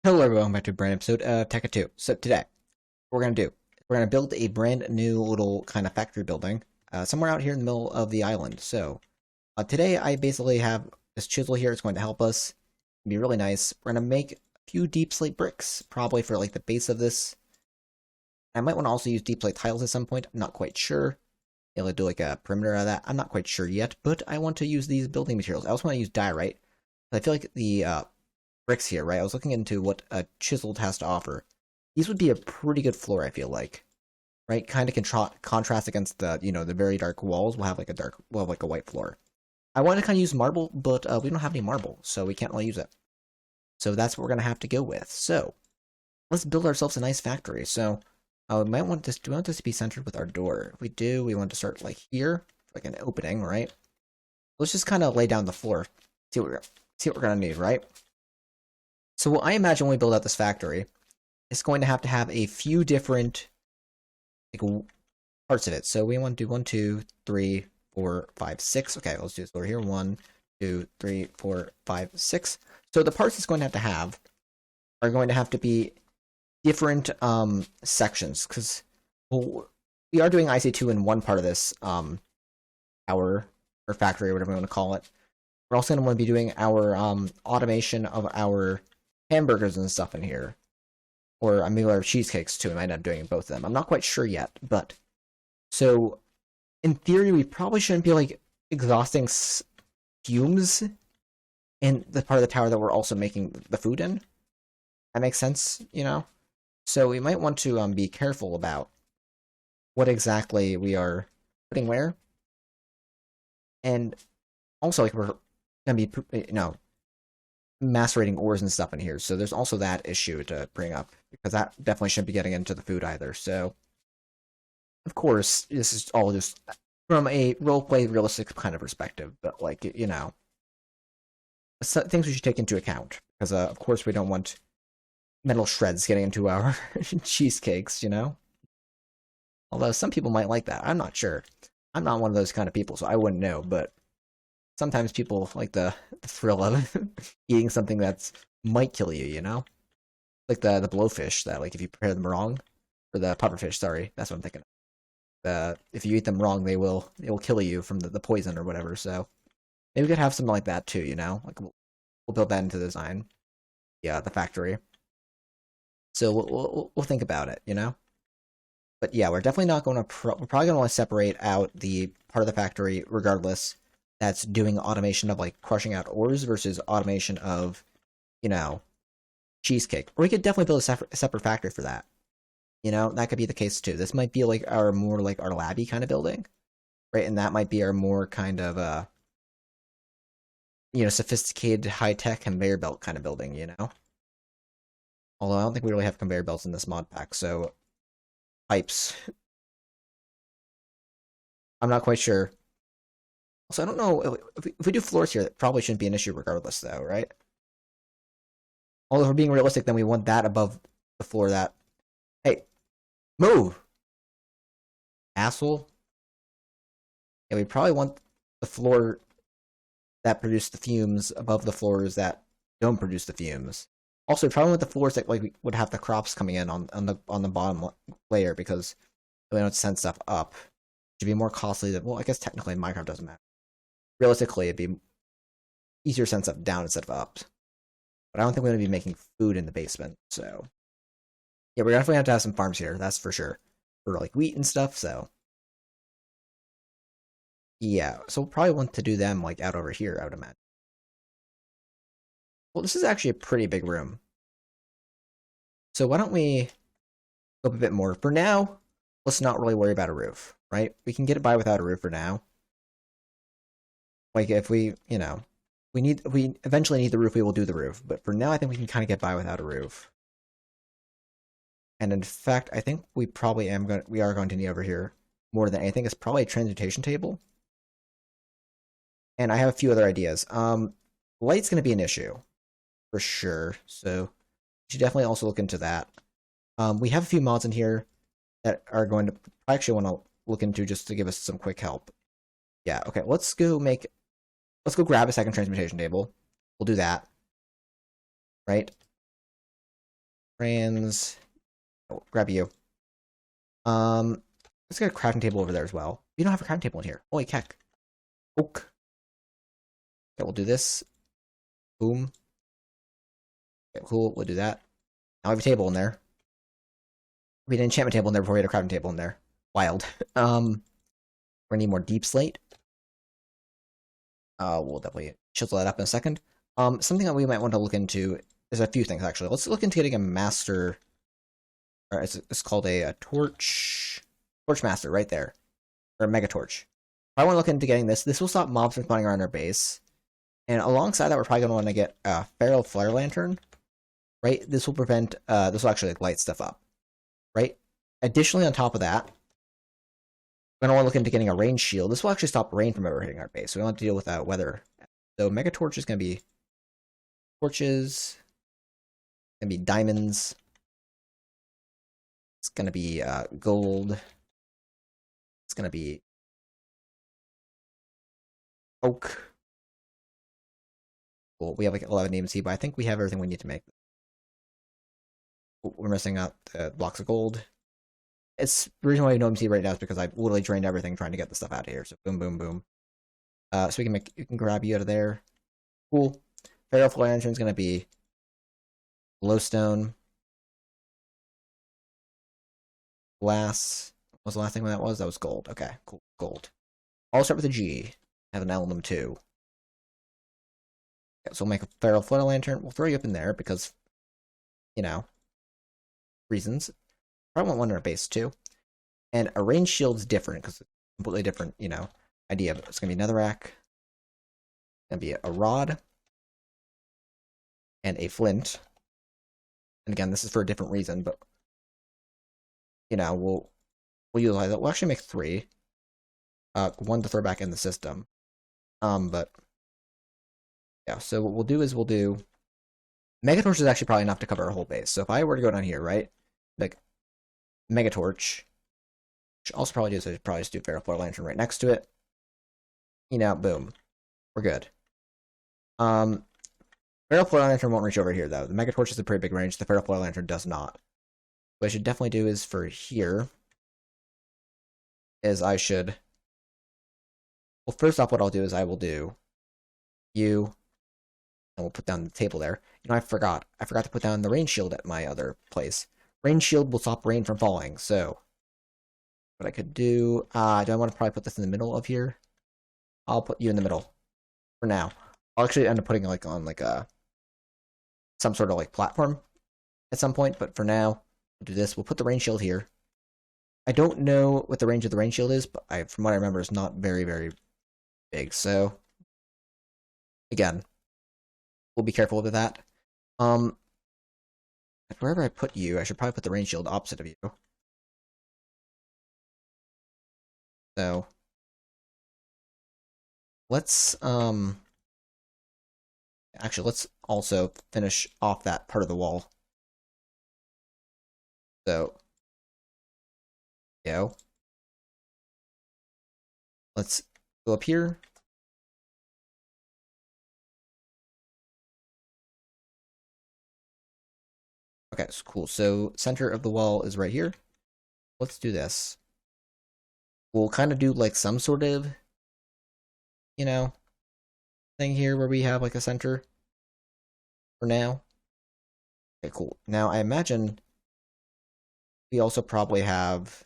Hello everyone, welcome back to a brand episode of Tekkitoo. So today, what we're gonna build a brand new little kind of factory building, somewhere out here in the middle of the island. So, today I basically have this chisel here. It's going to help us. It'll be really nice. We're gonna make a few deep slate bricks, probably for like the base of this. I might want to also use deep slate tiles at some point. I'm not quite sure. It'll do like a perimeter of that. I'm not quite sure yet, but I want to use these building materials. I also want to use diorite. I feel like the bricks here, right? I was looking into what a chiseled has to offer. These would be a pretty good floor, I feel like, right? Kind of contrast against the, the very dark walls. We'll have like a white floor. I want to kind of use marble, but we don't have any marble, so we can't really use it. So that's what we're gonna have to go with. So let's build ourselves a nice factory. So we might want this. Do we want this to be centered with our door? If we do, we want to start like here, like an opening, right? Let's just kind of lay down the floor. See what we're gonna need, right? So what I imagine when we build out this factory, it's going to have a few different like parts of it. So we want to do 1, 2, 3, 4, 5, 6. Okay, let's do this over here. 1, 2, 3, 4, 5, 6. So the parts it's going to have are going to have to be different sections because we are doing IC2 in one part of this our or factory or whatever we want to call it. We're also going to want to be doing our automation of our hamburgers and stuff in here. Or I mean, our cheesecakes too. We might end up doing both of them. I'm not quite sure yet, but so in theory, we probably shouldn't be like exhausting fumes in the part of the tower that we're also making the food in. That makes sense, you know. So we might want to be careful about what exactly we are putting where, and also like we're gonna be macerating ores and stuff in here. So there's also that issue to bring up because that definitely shouldn't be getting into the food either. So of course, this is all just from a roleplay realistic kind of perspective, but like, things we should take into account because of course we don't want metal shreds getting into our cheesecakes, Although some people might like that. I'm not sure. I'm not one of those kind of people, so I wouldn't know, but sometimes people like the thrill of eating something that might kill you, Like the blowfish that, like, if you prepare them wrong, or the pufferfish, sorry, that's what I'm thinking of. If you eat them wrong, they will kill you from the poison or whatever, so maybe we could have something like that too, Like, we'll build that into the design. Yeah, the factory. So we'll think about it, But yeah, we're definitely not going to, we're probably going to want to separate out the part of the factory regardless that's doing automation of like crushing out ores versus automation of, cheesecake. Or we could definitely build a separate factory for that. That could be the case too. This might be like our more like our labby kind of building, right? And that might be our more kind of sophisticated high tech conveyor belt kind of building. Although I don't think we really have conveyor belts in this mod pack, so pipes. I'm not quite sure. So I don't know if we do floors here. That probably shouldn't be an issue regardless, though, right? Although if we're being realistic, then we want that above the floor. That hey, move, asshole. Yeah, we probably want the floor that produce the fumes above the floors that don't produce the fumes. Also, we probably want the floors that like would have the crops coming in on the bottom layer because we don't send stuff up. It should be more costly than, well, I guess technically Minecraft doesn't matter. Realistically, it'd be easier to send stuff down instead of up. But I don't think we're going to be making food in the basement, so yeah, we're definitely have to have some farms here, that's for sure, for like wheat and stuff. So yeah, so we'll probably want to do them like out over here, I would imagine. Well, this is actually a pretty big room, so why don't we go up a bit more for now? Let's not really worry about a roof, right? We can get it by without a roof for now. Like if we eventually need the roof, we will do the roof. But for now, I think we can kind of get by without a roof. And in fact, I think we are going to need over here more than anything. It's probably a transmutation table. And I have a few other ideas. Light's going to be an issue for sure. So we should definitely also look into that. We have a few mods in here that are going to I actually want to look into just to give us some quick help. Yeah, okay, let's go grab a second transmutation table. We'll do that. Right? Trans. Oh, grab you. Let's get a crafting table over there as well. We don't have a crafting table in here. Holy heck. Oak. Okay, we'll do this. Boom. Okay, cool. We'll do that. Now we have a table in there. We had an enchantment table in there before we had a crafting table in there. Wild. We're gonna need more deep slate. We'll definitely chisel that up in a second. Something that we might want to look into is a few things actually. Let's look into getting a master. Or it's called a torch master right there, or a mega torch. I want to look into getting this. This will stop mobs from spawning around our base, and alongside that, we're probably gonna want to get a feral flare lantern. Right, this will prevent. This will actually like, light stuff up. Right. Additionally, on top of that, we're gonna want to look into getting a rain shield. This will actually stop rain from ever hitting our base, so we don't have to deal with that weather. So mega torch is gonna be torches. Gonna be diamonds. It's gonna be gold. It's gonna be oak. Cool. We have like 11 EMC, but I think we have everything we need to make. We're missing out the blocks of gold. It's the reason why I have no EMC right now is because I literally drained everything trying to get the stuff out of here. So boom, boom, boom. So you can grab you out of there. Cool. Feral flare lantern is gonna be glowstone. Glass. What was the last thing that was? That was gold. Okay, cool. Gold. I'll start with a G. Have an L in them too. Okay, so we'll make a feral flare lantern. We'll throw you up in there because, you know, reasons. Probably want one in our base too. And a range shield's different because it's a completely different, you know, idea. But it's gonna be netherrack. It's gonna be a rod. And a flint. And again, this is for a different reason, but you know, we'll utilize it. We'll actually make 3. One to throw back in the system. But yeah, so what we'll do is we'll do Megatorch is actually probably enough to cover our whole base. So if I were to go down here, right? Like Megatorch, which I'll also probably do is I'd probably just do Feral Flare Lantern right next to it. You know, boom. We're good. Feral Flare Lantern won't reach over here though. The Megatorch is a pretty big range, the Feral Flare Lantern does not. What I should definitely do is for here is I should, well, first off, what I'll do is I will do you, and we'll put down the table there. You know, I forgot to put down the rain shield at my other place. Rain shield will stop rain from falling, so what I could do, do I want to probably put this in the middle of here? I'll put you in the middle for now. I'll actually end up putting like on like a some sort of like platform at some point, but for now, we'll do this. We'll put the rain shield here. I don't know what the range of the rain shield is, but from what I remember, it's not very, very big. So, again, we'll be careful with that. Wherever I put you, I should probably put the rain shield opposite of you. So, let's, actually, let's also finish off that part of the wall. So, go. Let's go up here. Okay, so cool. So center of the wall is right here. Let's do this. We'll kind of do like some sort of, you know, thing here where we have like a center for now. Okay, cool. Now I imagine we also probably have,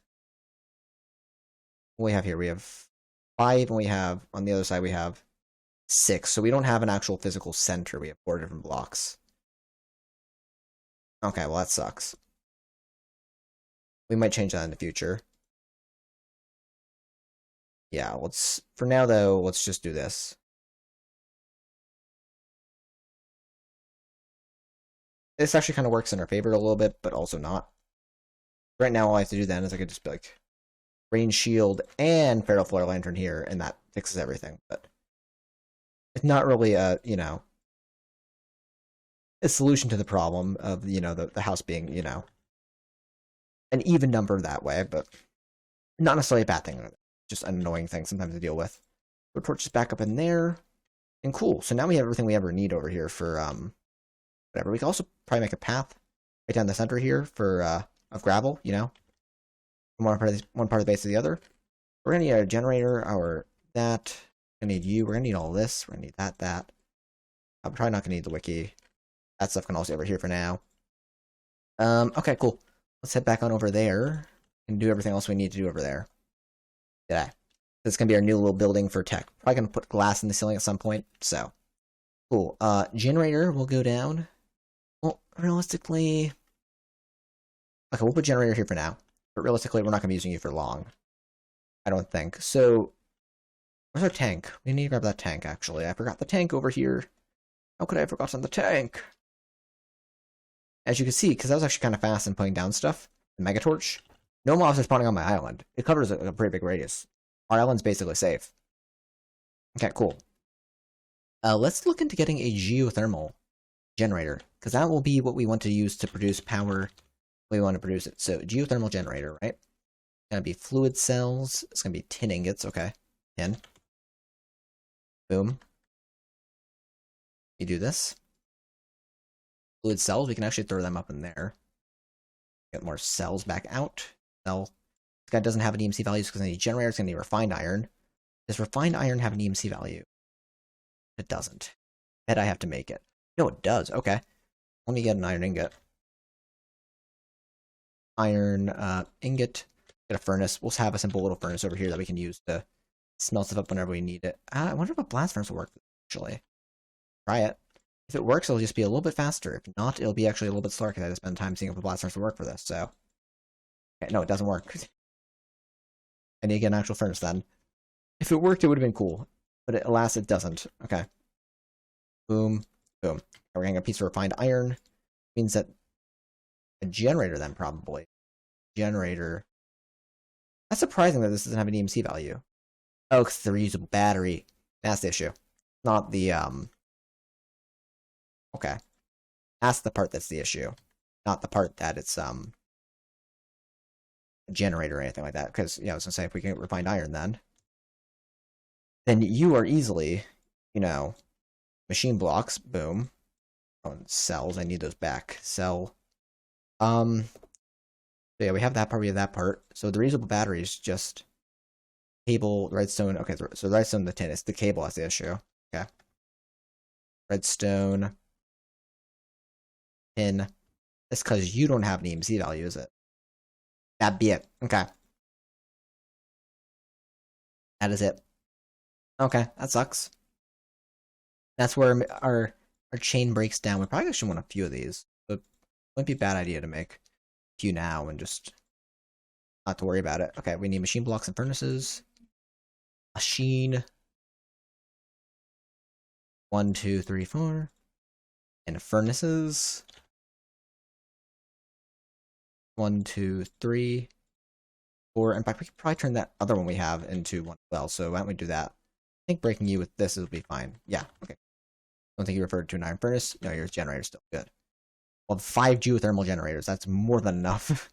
what we have here, we have 5, and we have, on the other side, we have 6. So we don't have an actual physical center. We have 4 different blocks. Okay, well that sucks. We might change that in the future. Yeah, let's, for now though, let's just do this. This actually kind of works in our favor a little bit, but also not. Right now, all I have to do then is I could just be like, rain shield and feral flare lantern here, and that fixes everything. But it's not really a, you know, a solution to the problem of, you know, the house being, you know, an even number that way, but not necessarily a bad thing. Just an annoying thing sometimes to deal with. Put torches back up in there, and cool. So now we have everything we ever need over here for whatever. We can also probably make a path right down the center here for of gravel, you know, from one part of the base to the other. We're gonna need a generator or that. We're gonna need you. We're gonna need all this. We're gonna need that. I'm probably not gonna need the wiki. That stuff can all stay over here for now. Okay, cool. Let's head back on over there and do everything else we need to do over there. Yeah. This is gonna be our new little building for tech. Probably gonna put glass in the ceiling at some point, so. Cool. Generator will go down. Well, realistically... Okay, we'll put generator here for now. But realistically, we're not gonna be using you for long. I don't think. So, where's our tank? We need to grab that tank, actually. I forgot the tank over here. How could I have forgotten the tank? As you can see, because I was actually kind of fast in putting down stuff, the Megatorch, no mobs are spawning on my island. It covers a pretty big radius. Our island's basically safe. Okay, cool. Let's look into getting a geothermal generator, because that will be what we want to use to produce power. We want to produce it. So, geothermal generator, right? It's going to be fluid cells. It's going to be tin ingots. Okay, tin. Boom. You do this. Fluid cells, we can actually throw them up in there. Get more cells back out. Cell. This guy doesn't have an EMC value because I need generator. It's going to need refined iron. Does refined iron have an EMC value? It doesn't. Bet I have to make it. No, it does. Okay. Let me get an iron ingot. Iron ingot. Get a furnace. We'll have a simple little furnace over here that we can use to smelt stuff up whenever we need it. I wonder if a blast furnace will work, actually. Try it. If it works, it'll just be a little bit faster. If not, it'll be actually a little bit slower because I had to spend time seeing if the blast furnace will work for this, so. Okay, no, it doesn't work. I need to get an actual furnace then. If it worked, it would have been cool. But alas, it doesn't. Okay. Boom. Boom. We're getting a piece of refined iron. Means that a generator then, probably. Generator. That's surprising that this doesn't have an EMC value. Oh, because it's a reusable battery. That's the issue. Not the, Okay. That's the part that's the issue. Not the part that it's, a generator or anything like that. Because, yeah, I was going to say, if we can get refined iron then you are easily, you know, machine blocks. Boom. Oh, and cells. I need those back. Cell. So yeah, we have that part. We have that part. So the reusable battery is just cable, redstone. Okay, so the redstone, the tin. It's the cable that's the issue. Okay. Redstone. Tin. That's because you don't have an EMC value, is it? That'd be it. Okay. That is it. Okay, that sucks. That's where our chain breaks down. We probably actually want a few of these. But it wouldn't be a bad idea to make a few now and just not to worry about it. Okay, we need machine blocks and furnaces. Machine. 1, 2, 3, 4. And furnaces. 1, 2, 3, 4. In fact, we could probably turn that other one we have into one as well. So why don't we do that? I think breaking you with this will be fine. Yeah, okay. Don't think you referred to an iron furnace. No, your generator's still good. Well, 5 geothermal generators. That's more than enough.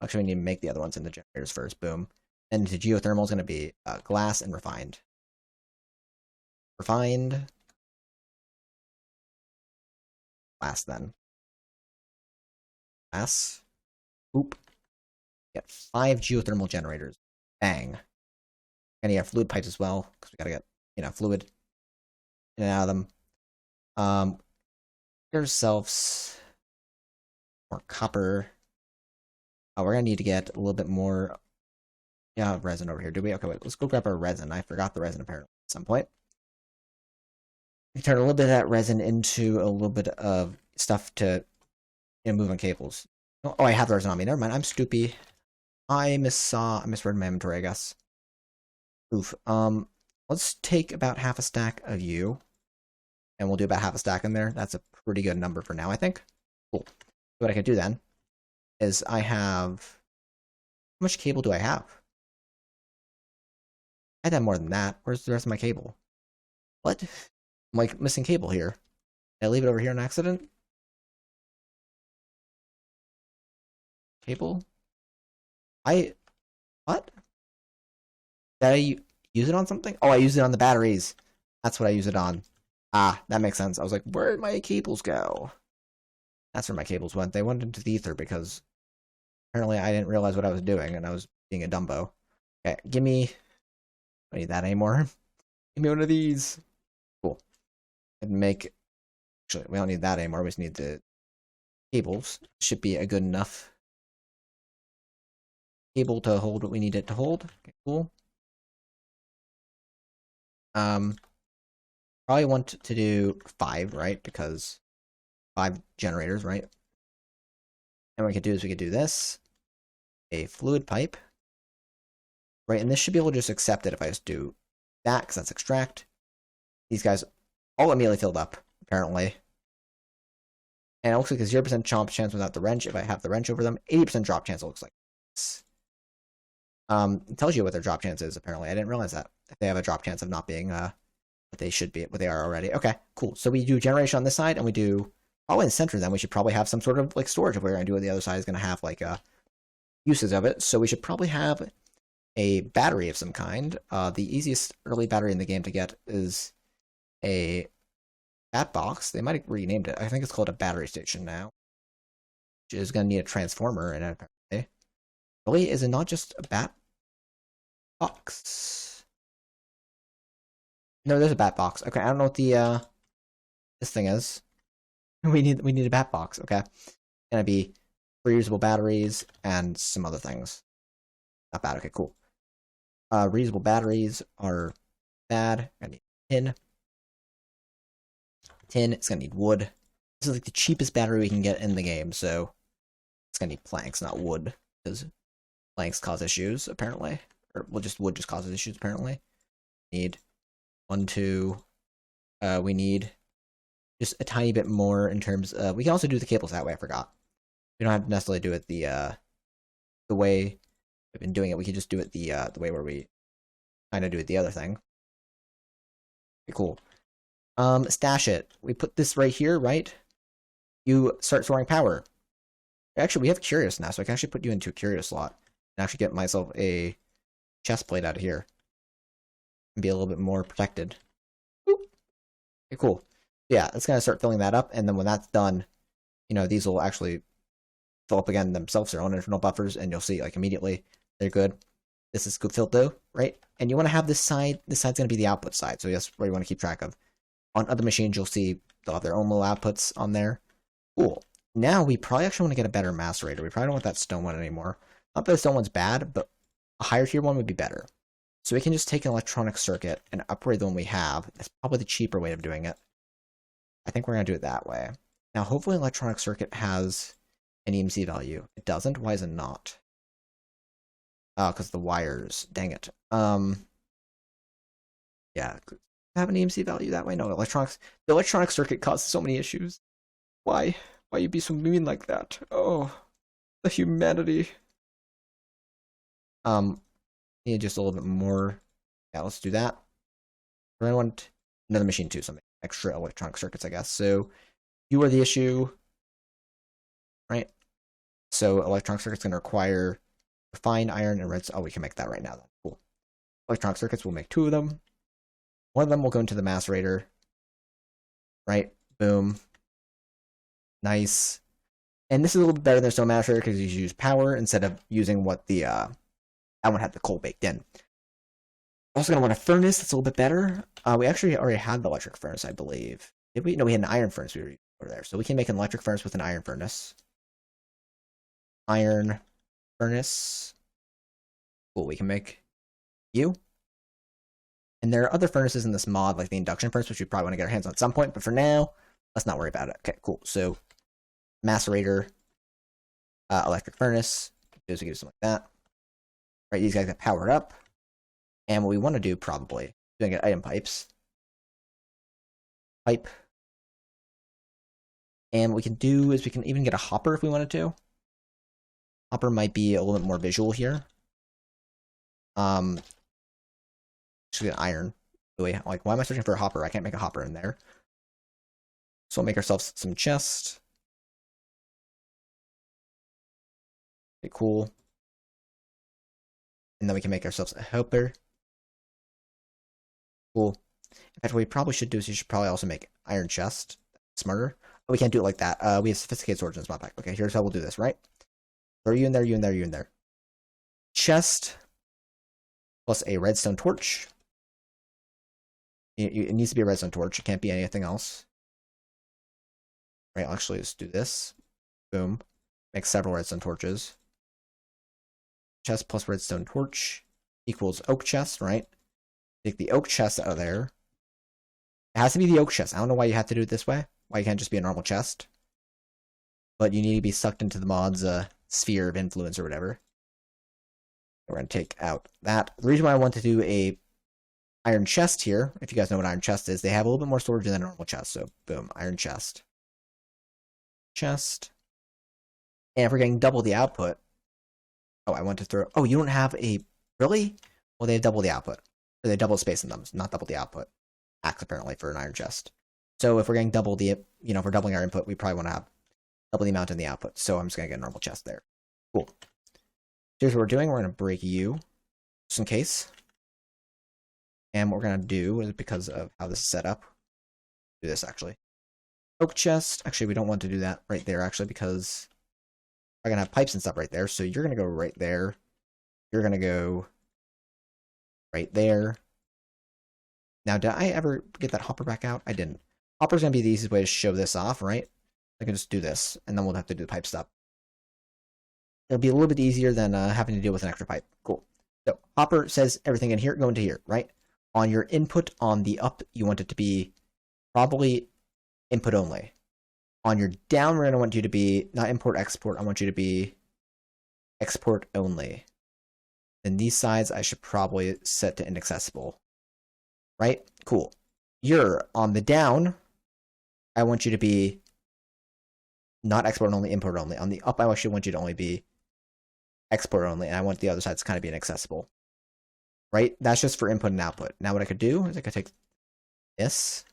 Actually, we need to make the other ones into generators first. Boom. And the geothermal is going to be glass and refined. Refined. Glass, then. Glass. Oop. Get 5 geothermal generators. Bang. And you have fluid pipes as well, because we gotta get, you know, fluid in and out of them. Get ourselves more copper. Oh, we're gonna need to get a little bit more. Yeah, resin over here. Do we? Okay, wait. Let's go grab our resin. I forgot the resin apparently at some point. We turn a little bit of that resin into a little bit of stuff to, you know, move on cables. Oh, I have the resin on me. Never mind. I'm stupid. I misread my inventory, I guess. Oof. Let's take about half a stack of you. And we'll do about half a stack in there. That's a pretty good number for now, I think. Cool. What I can do then is I have... How much cable do I have? I'd have more than that. Where's the rest of my cable? What? I'm like missing cable here. Did I leave it over here on accident? Cable? What? Did I use it on something? Oh, I used it on the batteries. That's what I use it on. Ah, that makes sense. I was like, where'd my cables go? That's where my cables went. They went into the ether because apparently I didn't realize what I was doing and I was being a Dumbo. Okay, give me... I don't need that anymore. Give me one of these. Cool. And make... Actually, we don't need that anymore. We just need the cables. Should be a good enough cable to hold what we need it to hold. Okay, cool. Probably want to do 5, right? Because 5 generators, right? And what we could do is we could do this. A fluid pipe. Right, and this should be able to just accept it if I just do that, because that's extract. These guys all immediately filled up, apparently. And it looks like a 0% chomp chance without the wrench. If I have the wrench over them, 80% drop chance, it looks like. It tells you what their drop chance is, apparently. I didn't realize that. If they have a drop chance of not being what they should be, what they are already. Okay, cool. So we do generation on this side, and we do, probably in the center then, we should probably have some sort of like storage if we're going to do it. The other side is going to have like uses of it. So we should probably have a battery of some kind. The easiest early battery in the game to get is a bat box. They might have renamed it. I think it's called a battery station now, which is going to need a transformer in it, apparently. Really, is it not just a bat box? No, there's a bat box. Okay, I don't know what the this thing is. We need a bat box. Okay, gonna be reusable batteries and some other things. Not bad. Okay, cool. Reusable batteries are bad. I need tin. Tin, it's gonna need wood. This is like the cheapest battery we can get in the game, so it's gonna need planks, not wood, because planks cause issues, apparently. Or, well, just wood just causes issues, apparently. Need 1, 2. We need just a tiny bit more in terms of... we can also do the cables that way, I forgot. We don't have to necessarily do it the way we've been doing it. We can just do it the way where we kind of do it the other thing. Okay, cool. Stash it. We put this right here, right? You start storing power. Actually, we have Curious now, so I can actually put you into a Curious slot and actually get myself a chest plate out of here and be a little bit more protected. Boop. Okay, cool. Yeah, it's gonna start filling that up, and then when that's done, you know, these will actually fill up again themselves, their own internal buffers, and you'll see like immediately they're good. This is good filled though, right? And you want to have this side. This side's gonna be the output side, so that's what you want to keep track of. On other machines, you'll see they'll have their own little outputs on there. Cool. Now we probably actually want to get a better macerator. We probably don't want that stone one anymore. Not that the stone one's bad, but a higher tier one would be better. So we can just take an electronic circuit and upgrade the one we have. That's probably the cheaper way of doing it. I think we're going to do it that way. Now, hopefully an electronic circuit has an EMC value. It doesn't? Why is it not? Oh, because the wires. Dang it. Yeah. Have an EMC value that way? No, the electronic circuit causes so many issues. Why? Why you be so mean like that? Oh, the humanity. Need just a little bit more. Yeah, let's do that. I want another machine too, some extra electronic circuits, I guess. So you are the issue, right? So electronic circuits going to require refined iron and red. Oh, we can make that right now. Then. Cool. Electronic circuits, we'll make 2 of them. One of them will go into the macerator. Right? Boom. Nice. And this is a little bit better than stone macerator because you use power instead of using what the that one had the coal baked in. Also gonna want a furnace that's a little bit better. We actually already had the electric furnace, I believe. Did we? No, we had an iron furnace we were over there. So we can make an electric furnace with an iron furnace. Iron furnace. Cool, we can make you. And there are other furnaces in this mod, like the induction furnace, which we probably want to get our hands on at some point, but for now, let's not worry about it. Okay, cool. So, macerator, electric furnace, just give something like that. Right, these guys get powered up. And what we want to do, probably, doing it item pipes. Pipe. And what we can do is we can even get a hopper if we wanted to. Hopper might be a little bit more visual here. Just get iron. Really, like, why am I searching for a hopper? I can't make a hopper in there. So we'll make ourselves some chests. Okay, cool. And then we can make ourselves a helper. Cool. In fact, what we probably should do is you should probably also make iron chest. Smarter. we can't do it like that. We have sophisticated storage in this mod pack. Okay, here's how we'll do this, right? Throw you in there, you in there, you in there. Chest plus a redstone torch. It needs to be a redstone torch. It can't be anything else. Right, I'll actually just do this. Boom. Make several redstone torches. Chest plus redstone torch equals oak chest, right? Take the oak chest out of there. It has to be the oak chest. I don't know why you have to do it this way. Why you can't just be a normal chest. But you need to be sucked into the mod's sphere of influence or whatever. We're going to take out that. The reason why I want to do a iron chest here, if you guys know what iron chest is, they have a little bit more storage than a normal chest. So, boom, iron chest. Chest. And if we're getting double the output... Oh, I want to throw... Oh, you don't have a... Really? Well, they have double the output. Or they double the space in them, not double the output. Axe, apparently, for an iron chest. So if we're getting double the... You know, if we're doubling our input, we probably want to have double the amount in the output. So I'm just going to get a normal chest there. Cool. Here's what we're doing. We're going to break you, just in case. And what we're going to do is, because of how this is set up, do this, actually. Oak chest. Actually, we don't want to do that right there, actually, because we're going to have pipes and stuff right there. So you're going to go right there. You're going to go right there. Now, did I ever get that hopper back out? I didn't. Hopper's going to be the easiest way to show this off, right? I can just do this, and then we'll have to do the pipe stuff. It'll be a little bit easier than having to deal with an extra pipe. Cool. So, hopper says everything in here, go into here, right? On your input on the up, you want it to be probably input only. On your down, we're going to want you to be, not import, export, I want you to be export only. And these sides, I should probably set to inaccessible. Right? Cool. You're on the down, I want you to be not export only, import only. On the up, I actually want you to only be export only, and I want the other side to kind of be inaccessible. Right? That's just for input and output. Now what I could do is I could take this,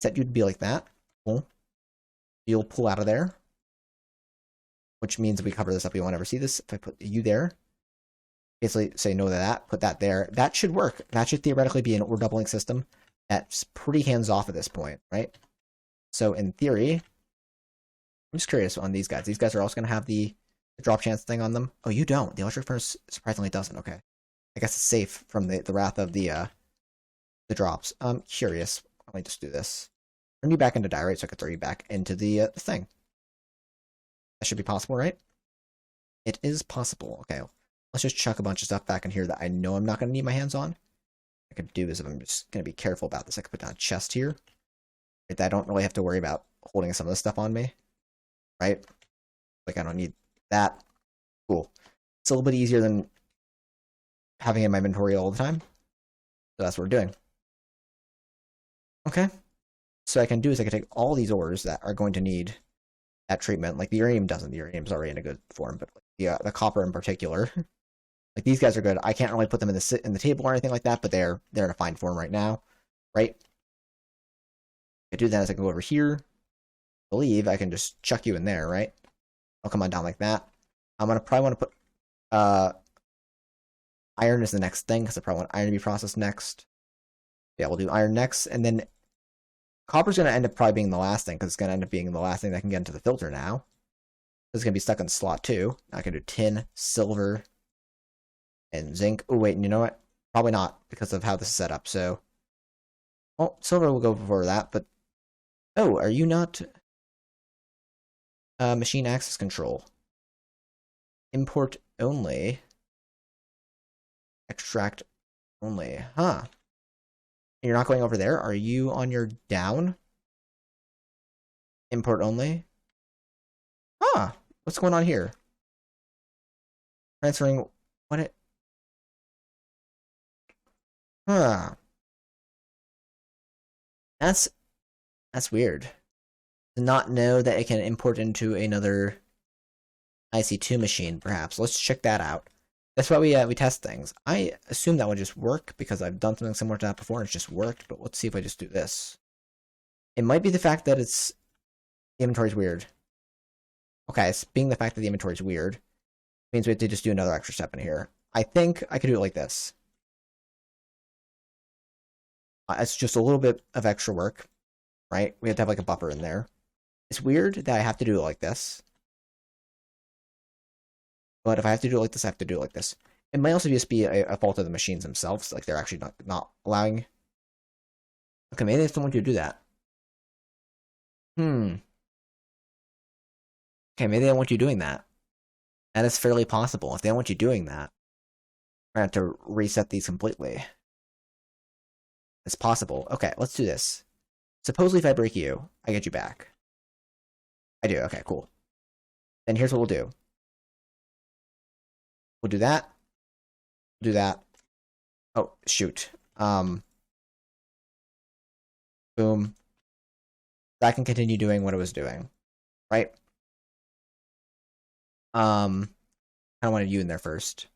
set you to be like that. Cool. You'll pull out of there, which means if we cover this up, we won't ever see this. If I put you there, basically say no to that, put that there. That should work. That should theoretically be an OR doubling system that's pretty hands-off at this point, right? So in theory, I'm just curious on these guys. These guys are also going to have the drop chance thing on them. Oh, you don't. The electric furnace surprisingly doesn't. Okay. I guess it's safe from the wrath of the drops. I'm curious. Let me just do this. Turn you back into diorite so I can throw you back into the thing. That should be possible, right? It is possible. Okay. Let's just chuck a bunch of stuff back in here that I know I'm not going to need my hands on. What I could do is, if I'm just going to be careful about this, I could put down a chest here. Right, that I don't really have to worry about holding some of this stuff on me. Right? Like, I don't need that. Cool. It's a little bit easier than having it in my inventory all the time. So that's what we're doing. Okay. So what I can do is I can take all these ores that are going to need that treatment. Like the uranium doesn't. The uranium's already in a good form, but like the copper in particular. Like these guys are good. I can't really put them in the table or anything like that, but they're in a fine form right now, right? I do that as I go over here. I believe I can just chuck you in there, right? I'll come on down like that. I'm gonna probably want to put iron is the next thing because I probably want iron to be processed next. Yeah, we'll do iron next, and then copper's gonna end up probably being the last thing because it's gonna end up being the last thing that can get into the filter now. It's gonna be stuck in slot 2. I can do tin, silver, and zinc. Oh wait, and you know what? Probably not because of how this is set up. So, well, silver will go before that. But oh, are you not machine access control? Import only. Extract only. Huh. You're not going over there? Are you on your down? Import only. Huh. What's going on here? Transferring what it. Huh. That's weird. To not know that it can import into another IC2 machine, perhaps. Let's check that out. That's why we test things. I assume that would just work because I've done something similar to that before and it's just worked, but let's see if I just do this. It might be the fact that the inventory's weird. Okay, it's being the fact that the inventory's weird means we have to just do another extra step in here. I think I could do it like this. It's just a little bit of extra work, right? We have to have like a buffer in there. It's weird that I have to do it like this. But if I have to do it like this, I have to do it like this. It might also just be a fault of the machines themselves. Like, they're actually not allowing... Okay, maybe they just don't want you to do that. Okay, maybe they don't want you doing that. That is fairly possible. If they don't want you doing that, we're going to have to reset these completely. It's possible. Okay, let's do this. Supposedly if I break you, I get you back. I do. Okay, cool. Then here's what we'll do. We'll do that. Do that. Oh, shoot. Boom. That can continue doing what it was doing. Right? I wanted you in there first.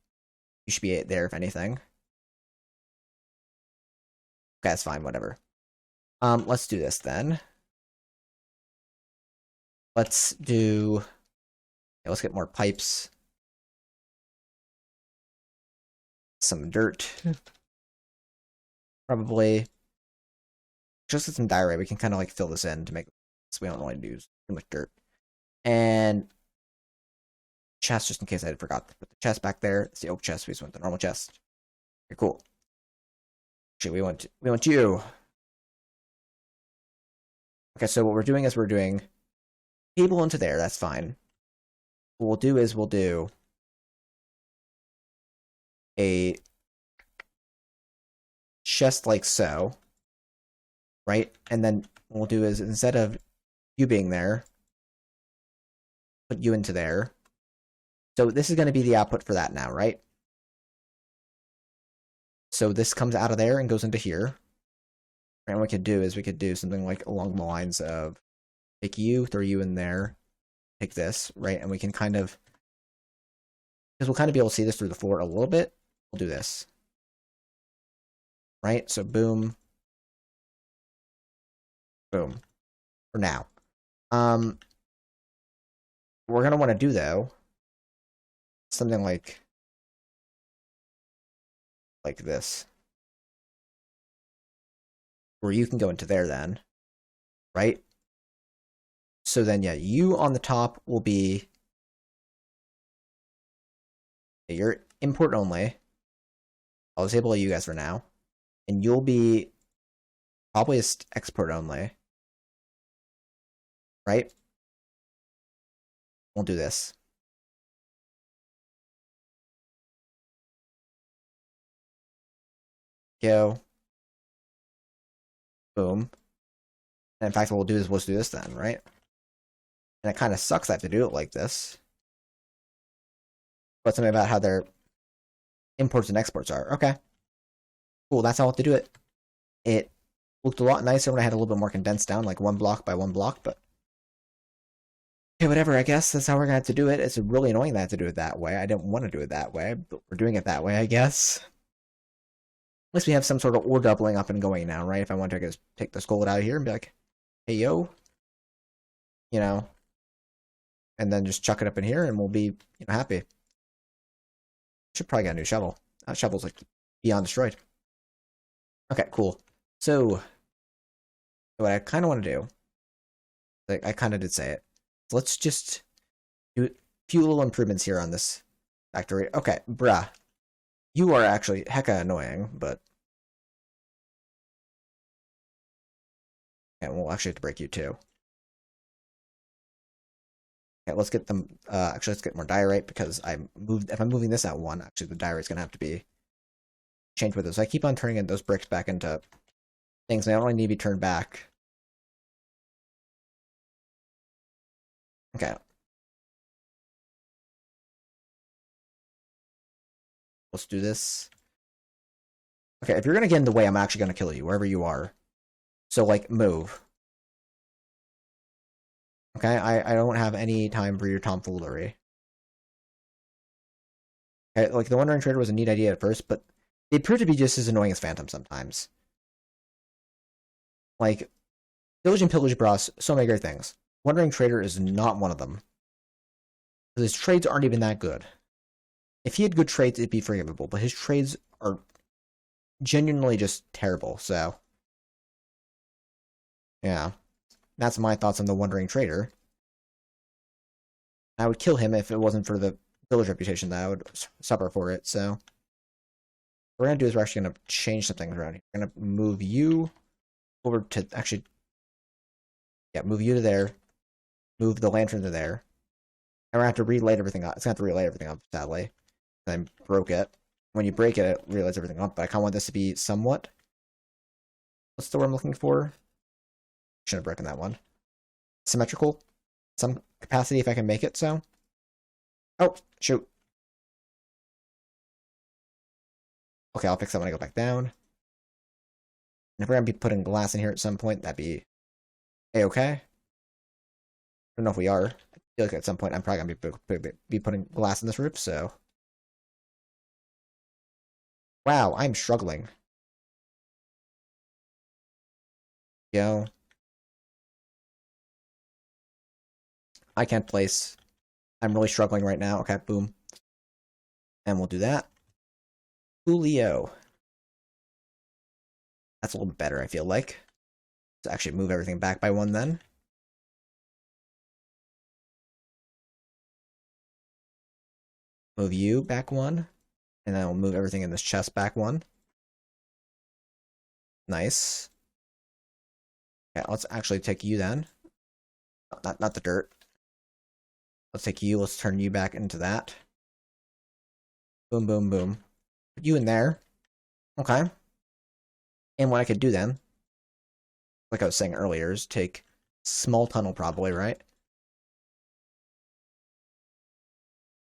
You should be there if anything. Okay, that's fine, whatever. Let's do this then. Let's do... Okay, let's get more pipes. Some dirt. Probably. Just with some diorite, we can kind of like fill this in to make so we don't really do too much dirt. And chest, just in case I forgot to put the chest back there. It's the oak chest. We just want the normal chest. Okay, cool. Actually, we want you. Okay, so what we're doing is we're doing cable into there. That's fine. What we'll do is we'll do a chest like so, right? And then what we'll do is instead of you being there, put you into there. So this is going to be the output for that now, right? So this comes out of there and goes into here. And what we could do is we could do something like along the lines of take you, throw you in there, take this, right? And we can kind of, because we'll kind of be able to see this through the floor a little bit, we'll do this. Right? So boom. Boom. For now. What we're going to want to do, though, something like this. Where you can go into there then. Right? So then, yeah, you on the top will be your import only. I'll disable you guys for now. And you'll be probably export only. Right? We'll do this. Go. Boom. And in fact, what we'll do is we'll do this then, right? And it kind of sucks I have to do it like this. But something about how their imports and exports are. Okay. Cool, that's how I have to do it. It looked a lot nicer when I had a little bit more condensed down, like 1 block by 1 block, but... Okay, whatever, I guess that's how we're gonna have to do it. It's really annoying that I have to do it that way. I didn't want to do it that way, but we're doing it that way, I guess. At least we have some sort of ore doubling up and going now, right? If I want to take this gold out of here and be like, hey, yo. You know. And then just chuck it up in here and we'll be happy. Should probably get a new shovel. That shovel's like beyond destroyed. Okay, cool. So, what I kind of want to do, like I kind of did say it, so let's just do a few little improvements here on this factory. Okay, bruh. You are actually hecka annoying, but... Okay, we'll actually have to break you too. Okay, let's get them, actually let's get more diorite, because if I'm moving this out 1, actually the diorite's gonna have to be changed with it. So I keep on turning those bricks back into things, and they don't really need to be turned back. Okay. Let's do this. Okay, if you're gonna get in the way, I'm actually gonna kill you, wherever you are. So, like, move. Okay, I don't have any time for your tomfoolery. Okay, like, the Wandering Trader was a neat idea at first, but they proved to be just as annoying as Phantom sometimes. Like, Village and Pillage brought us so many great things. Wandering Trader is not one of them. His trades aren't even that good. If he had good trades, it'd be forgivable, but his trades are genuinely just terrible, so... Yeah. That's my thoughts on the Wandering Trader. I would kill him if it wasn't for the village reputation that I would suffer for it, so... What we're going to do is we're actually going to change some things around here. We're going to move you over to... Actually... Yeah, move you to there. Move the lantern to there. And we're going to have to relight everything up. It's going to have to relight everything up, sadly. I broke it. When you break it, it relights everything up, but I kind of want this to be somewhat... What's the word I'm looking for? Shouldn't have broken that one. Symmetrical? Some capacity if I can make it so. Oh, shoot. Okay, I'll fix that when I go back down. And if we're going to be putting glass in here at some point, that'd be a-okay. I don't know if we are. I feel like at some point I'm probably going to be putting glass in this roof, so... Wow, I'm struggling. Go. I can't place. I'm really struggling right now. Okay, boom. And we'll do that. Julio. That's a little bit better, I feel like. Let's actually move everything back by one then. Move you back one. And then we'll move everything in this chest back one. Nice. Okay, let's actually take you then. Not the dirt. Let's take you, let's turn you back into that. Boom, boom, boom. Put you in there. Okay. And what I could do then, like I was saying earlier, is take small tunnel probably, right?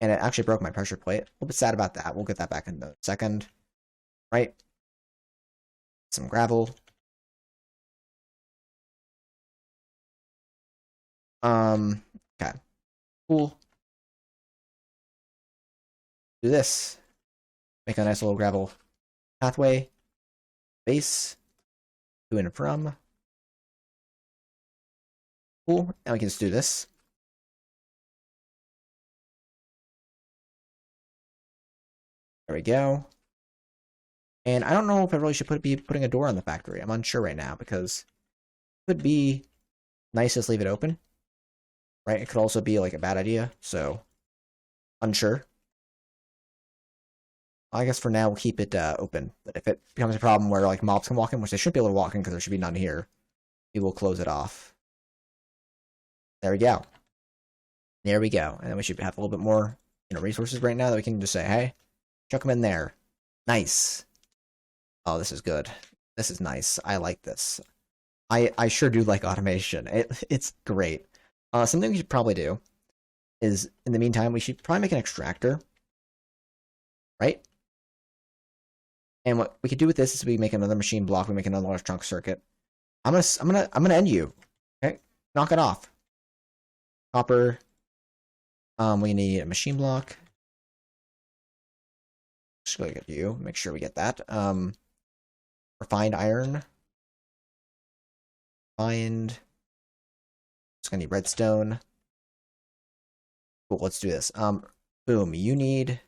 And it actually broke my pressure plate. A little bit sad about that. We'll get that back in a second. Right? Some gravel. Okay. Cool. Do this. Make a nice little gravel pathway. Base. To and from. Cool. Now we can just do this. There we go. And I don't know if I really should be putting a door on the factory. I'm unsure right now because it could be nice to just leave it open. Right? It could also be like a bad idea, so unsure. I guess for now we'll keep it open. But if it becomes a problem where like mobs can walk in, which they should be able to walk in because there should be none here, we will close it off. There we go. There we go. And then we should have a little bit more, resources right now that we can just say, hey, chuck them in there. Nice. Oh, this is good. This is nice. I like this. I sure do like automation. It's great. Something we should probably do is, in the meantime, we should probably make an extractor, right? And what we could do with this is we make another machine block. We make another large trunk circuit. I'm gonna end you. Okay, knock it off. Copper. We need a machine block. Just go get you. Make sure we get that. Refined iron. Refined. Just gonna need redstone. Cool, let's do this. Boom, you need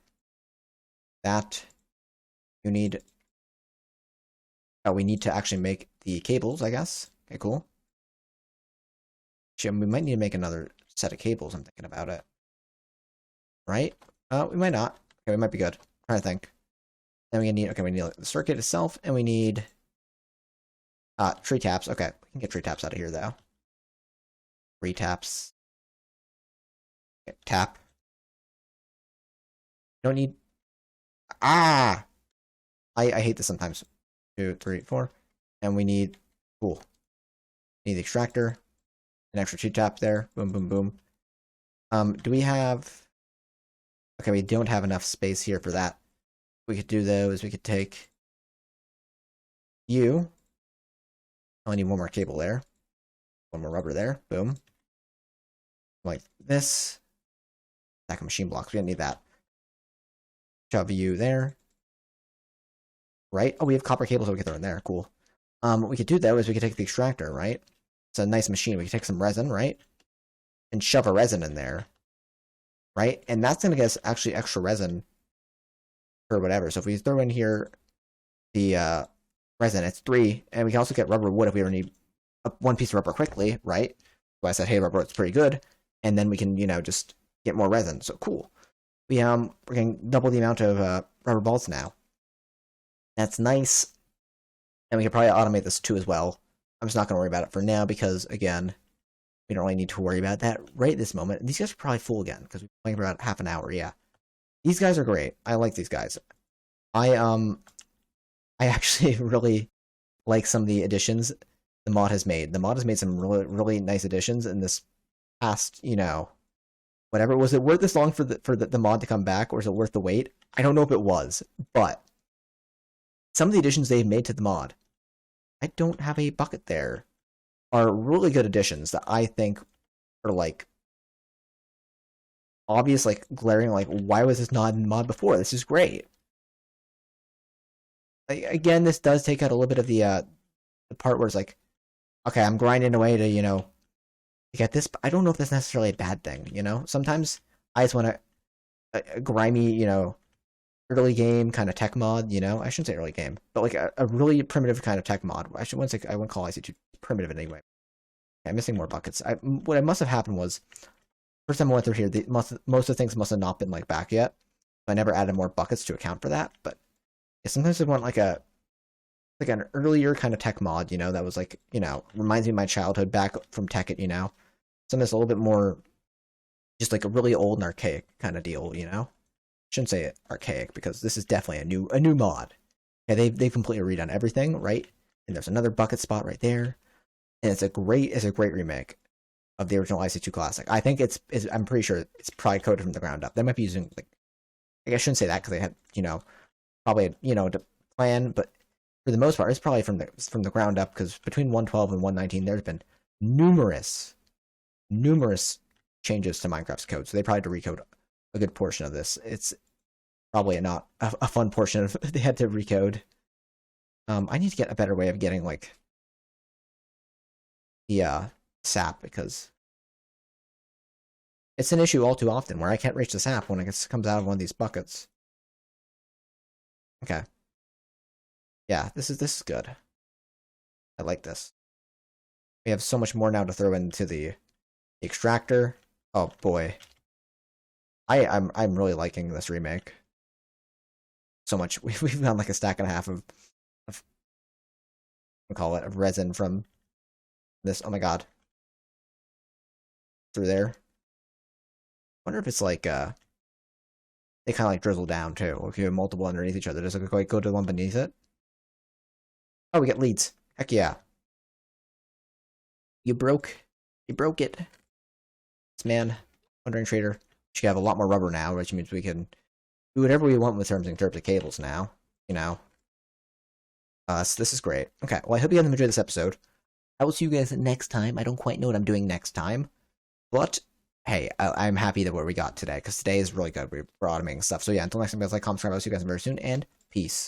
that. You need... Oh, we need to actually make the cables, I guess. Okay, cool. Actually, we might need to make another set of cables, I'm thinking about it. Right? We might not. Okay, we might be good. I'm trying to think. Then we need... Okay, we need the circuit itself, and we need... tree taps. Okay, we can get tree taps out of here, though. Three taps. Okay, tap. Don't need... Ah! I hate this sometimes. 2, 3, 4. And we need... Cool. Need the extractor. An extra tree tap there. Boom, boom, boom. Do we have... Okay, we don't have enough space here for that. We could do though is we could take you. I only need one more cable there. One more rubber there. Boom. Like this. Stack of machine blocks. We don't need that. Shove you there. Right? Oh, we have copper cables that we can throw in there. Cool. What we could do though is we could take the extractor, right? It's a nice machine. We could take some resin, right? And shove a resin in there. Right? And that's going to get us actually extra resin or whatever. So if we throw in here the resin, it's 3, and we can also get rubber wood if we ever need one piece of rubber quickly, right? So I said, hey, rubber, it's pretty good, and then we can, just get more resin. So cool. We're getting double the amount of rubber balls now. That's nice, and we can probably automate this too as well. I'm just not going to worry about it for now because, again, we don't really need to worry about that right this moment. These guys are probably full again because we're playing for about half an hour. Yeah, these guys are great. I like these guys. I actually really like some of the additions the mod has made. The mod has made some really, really nice additions in this past, whatever. Was it worth this long for the mod to come back, or is it worth the wait? I don't know if it was, but some of the additions they've made to the mod, I don't have a bucket there, are really good additions that I think are like obvious, like glaring, like why was this not in the mod before? This is great. Like, again, this does take out a little bit of the part where it's like, okay, I'm grinding away to get this, but I don't know if that's necessarily a bad thing. Sometimes I just want a grimy, early game kind of tech mod. I shouldn't say early game, but like a really primitive kind of tech mod. I wouldn't call IC2 primitive in any way. Okay, I'm missing more buckets. What must have happened was first time I went through here, most of the things must have not been like back yet. So I never added more buckets to account for that. But yeah, sometimes I want like an earlier kind of tech mod, that was like, reminds me of my childhood back from Tekkit, something that's a little bit more just like a really old and archaic kind of deal, Shouldn't say archaic because this is definitely a new mod. Yeah, they've completely redone everything, right? And there's another bucket spot right there. And it's a great remake of the original IC2 Classic. I think I'm pretty sure it's probably coded from the ground up. They might be using like I shouldn't say that because they had, probably to plan, but for the most part, it's probably from the ground up because between 1.12 and 1.19, there's been numerous changes to Minecraft's code. So they probably had to recode a good portion of this. It's probably not a fun portion of they had to recode. I need to get a better way of getting like the sap because it's an issue all too often where I can't reach the sap when it comes out of one of these buckets. Okay. Yeah, this is good. I like this. We have so much more now to throw into the extractor. Oh boy. I'm really liking this remake. So much. We've found like a stack and a half of we call it of resin from this. Oh my god. Through there. Wonder if it's like they kind of like drizzle down too. If you have multiple underneath each other, does it like go to the one beneath it? Oh, we get leads. Heck yeah. You broke it. This man, Wandering Trader. We have a lot more rubber now, which means we can do whatever we want with terms of cables now. So this is great. Okay, well, I hope you guys enjoyed this episode. I will see you guys next time. I don't quite know what I'm doing next time. But, hey, I'm happy that what we got today, because today is really good. We're automating stuff. So yeah, until next time, guys, like, comment, subscribe. I'll see you guys very soon, and peace.